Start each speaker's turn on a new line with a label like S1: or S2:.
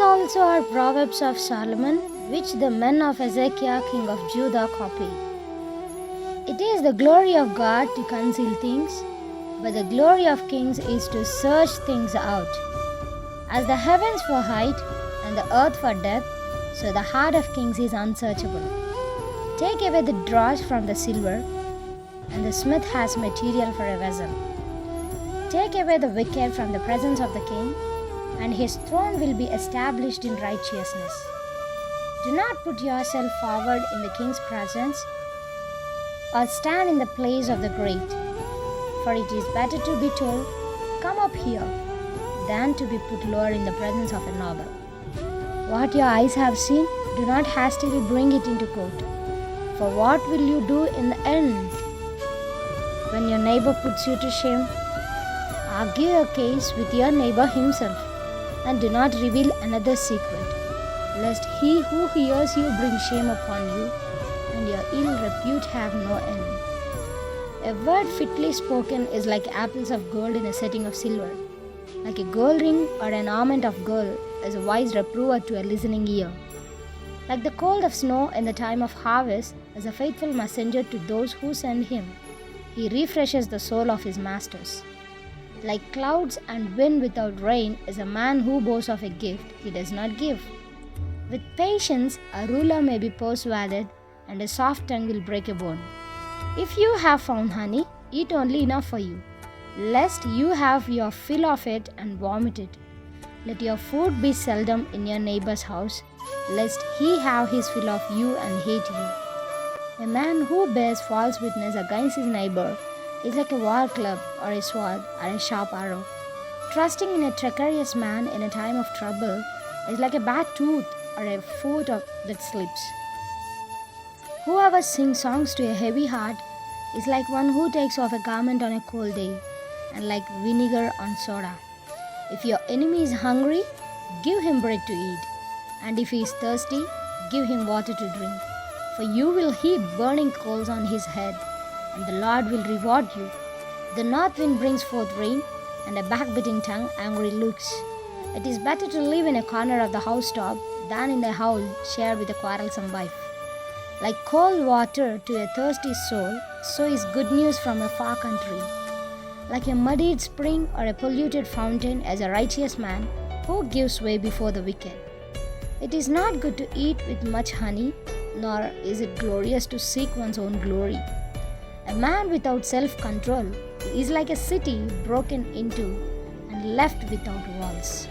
S1: also are Proverbs of Solomon, which the men of Hezekiah king of Judah copied. It is the glory of God to conceal things, but the glory of kings is to search things out. As the heavens for height and the earth for depth, so the heart of kings is unsearchable. Take away the dross from the silver, and the smith has material for a vessel. Take away the wicked from the presence of the king, and his throne will be established in righteousness. Do not put yourself forward in the king's presence, or stand in the place of the great. For it is better to be told, "Come up here," than to be put lower in the presence of a noble. What your eyes have seen, do not hastily bring it into court. For what will you do in the end? When your neighbor puts you to shame, argue your case with your neighbor himself, and do not reveal another's secret, lest he who hears you bring shame upon you, and your ill repute have no end. A word fitly spoken is like apples of gold in a setting of silver. Like a gold ring or an ornament of gold is a wise reprover to a listening ear. Like the cold of snow in the time of harvest is a faithful messenger to those who send him. He refreshes the soul of his masters. Like clouds and wind without rain is a man who boasts of a gift he does not give. With patience, a ruler may be persuaded, and a soft tongue will break a bone. If you have found honey, eat only enough for you, lest you have your fill of it and vomit it. Let your food be seldom in your neighbor's house, lest he have his fill of you and hate you. A man who bears false witness against his neighbor is like a war club or a sword or a sharp arrow. Trusting in a treacherous man in a time of trouble is like a bad tooth or a foot that slips. Whoever sings songs to a heavy heart is like one who takes off a garment on a cold day, and like vinegar on soda. If your enemy is hungry, give him bread to eat, and if he is thirsty, give him water to drink. For you will heap burning coals on his head, and the Lord will reward you. The north wind brings forth rain, and a backbiting tongue angry looks. It is better to live in a corner of the housetop than in the house shared with a quarrelsome wife. Like cold water to a thirsty soul, so is good news from a far country. Like a muddied spring or a polluted fountain is a righteous man who gives way before the wicked. It is not good to eat with much honey, nor is it glorious to seek one's own glory. A man without self-control is like a city broken into and left without walls.